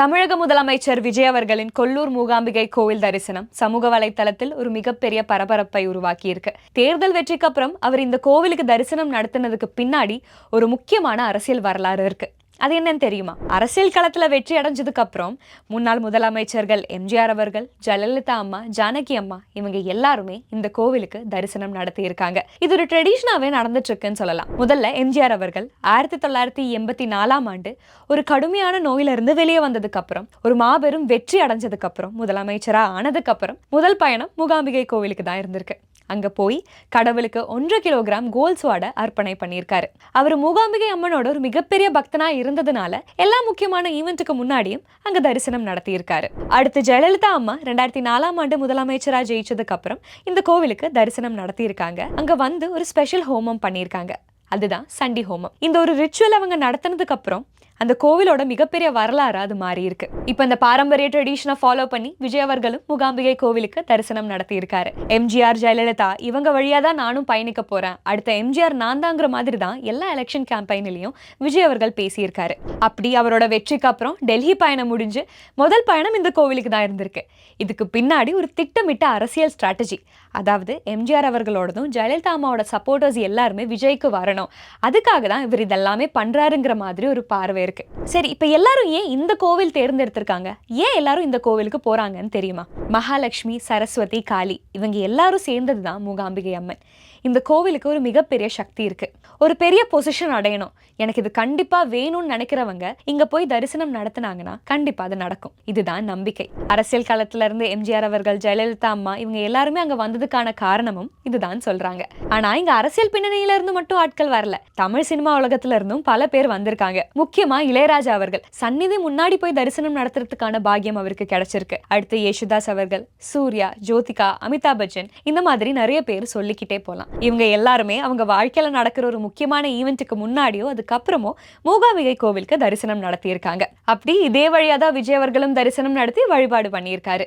தமிழக முதலமைச்சர் விஜய் அவர்களின் கொல்லூர் மூகாம்பிகை கோவில் தரிசனம் சமூக வலைதளத்தில் ஒரு மிகப்பெரிய பரபரப்பை உருவாக்கியிருக்கு. தேர்தல் வெற்றிக்கு அப்புறம் அவர் இந்த கோவிலுக்கு தரிசனம் நடத்தினதுக்கு பின்னாடி ஒரு முக்கியமான அரசியல் வரலாறு இருக்கு. அது என்னன்னு தெரியுமா? அரசியல் களத்துல வெற்றி அடைஞ்சதுக்கு அப்புறம் முன்னாள் முதலமைச்சர்கள் எம்ஜிஆர் அவர்கள், ஜெயலலிதா அம்மா, ஜானகி அம்மா இவங்க எல்லாருமே இந்த கோவிலுக்கு தரிசனம் நடத்தி இருக்காங்க. இது ஒரு ட்ரெடிஷனாவே நடந்துட்டு இருக்குன்னு சொல்லலாம். முதல்ல எம்ஜிஆர் அவர்கள் 1984 ஒரு கடுமையான நோயில இருந்து வெளியே வந்ததுக்கு அப்புறம், ஒரு மாபெரும் வெற்றி அடைஞ்சதுக்கு அப்புறம், முதலமைச்சரா ஆனதுக்கு அப்புறம் முதல் பயணம் மூகாம்பிகை கோவிலுக்கு தான் இருந்திருக்கு. அங்க போய் கடவுளுக்கு 1 கிலோகிராம் கோல்ட் ஸ்வாட அர்ப்பணை பண்ணியிருக்காரு. அவர் மூகாம்பிகை அம்மனோட ஒரு மிகப்பெரிய பக்தனா இருந்ததுனால எல்லா முக்கியமான ஈவெண்ட்டுக்கு முன்னாடியும் அங்க தரிசனம் நடத்தியிருக்காரு. அடுத்து ஜெயலலிதா அம்மா 2004 முதலமைச்சரா ஜெயிச்சதுக்கு அப்புறம் இந்த கோவிலுக்கு தரிசனம் நடத்தியிருக்காங்க. அங்க வந்து ஒரு ஸ்பெஷல் ஹோமம் பண்ணியிருக்காங்க. அதுதான் சண்டி ஹோமம். இந்த ஒரு ரிச்சுவல் அவங்க நடத்தினதுக்கு அப்புறம் அந்த கோவிலோட மிகப்பெரிய வரலாறு அது மாறி இருக்கு. இப்ப இந்த பாரம்பரிய ட்ரெடிஷனை ஃபாலோ பண்ணி விஜய் அவர்களும் மூகாம்பிகை கோவிலுக்கு தரிசனம் நடத்தி இருக்காரு. எம்ஜிஆர், ஜெயலலிதா இவங்க வழியா தான் நானும் பயணிக்க போறேன், அடுத்த எம்ஜிஆர் நான் தாங்கிற மாதிரி தான் எல்லா எலெக்ஷன் கேம்பெயின்லயும் விஜய் அவர்கள் பேசியிருக்காரு. அப்படி அவரோட வெற்றிக்கு அப்புறம் டெல்லி பயணம் முடிஞ்சு முதல் பயணம் இந்த கோவிலுக்கு தான் இருந்திருக்கு. இதுக்கு பின்னாடி ஒரு திட்டமிட்ட அரசியல் ஸ்ட்ராட்டஜி, அதாவது எம்ஜிஆர் அவர்களோடதும் ஜெயலலிதா அம்மாவோட சப்போர்ட்டர்ஸ் எல்லாருமே விஜய்க்கு வரணும், அதுக்காக தான் இவர் இதெல்லாமே பண்றாருங்கிற மாதிரி ஒரு பார்வை இருக்கு. சரி, இப்ப எல்லாரும் ஏன் இந்த கோவில் தேர்ந்தெடுத்திருக்காங்க, ஏன் எல்லாரும் இந்த கோவிலுக்கு போறாங்கன்னு தெரியுமா? மகாலட்சுமி, சரஸ்வதி, காளி இவங்க எல்லாரும் சேர்ந்ததுதான் மூகாம்பிகை அம்மன். இந்த கோவிலுக்கு ஒரு மிகப்பெரிய சக்தி இருக்கு. ஒரு பெரிய பொசிஷன் அடையணும், எனக்கு இது கண்டிப்பா வேணும்னு நினைக்கிறவங்க இங்க போய் தரிசனம் நடத்தினாங்கன்னா கண்டிப்பா அது நடக்கும். இதுதான் நம்பிக்கை. அரசியல் களத்துல இருந்து எம்ஜிஆர் அவர்கள், ஜெயலலிதா அம்மா இவங்க எல்லாருமே அங்க வந்ததுக்கான காரணமும் இதுதான் சொல்றாங்க. ஆனா இங்க அரசியல் பின்னணியில இருந்து மட்டும் ஆட்கள் வரல, தமிழ் சினிமா உலகத்துல இருந்தும் பல பேர் வந்திருக்காங்க. முக்கியமா இளையராஜா அவர்கள் சந்நிதி முன்னாடி போய் தரிசனம் நடத்துறதுக்கான பாக்கியம் அவருக்கு கிடைச்சிருக்கு. அடுத்து யேசுதாஸ் அவர்கள், சூர்யா, ஜோதிகா, அமிதாப் பச்சன் இந்த மாதிரி நிறைய பேர் சொல்லிக்கிட்டே போலாம். இவங்க எல்லாருமே அவங்க வாழ்க்கையில நடக்கிற ஒரு முக்கியமான ஈவெண்ட்டுக்கு முன்னாடியோ அதுக்கப்புறமோ மூகாம்பிகை கோவிலுக்கு தரிசனம் நடத்தியிருக்காங்க. அப்படி இதே வழியாதான் விஜய் அவர்களும் தரிசனம் நடத்தி வழிபாடு பண்ணியிருக்காரு.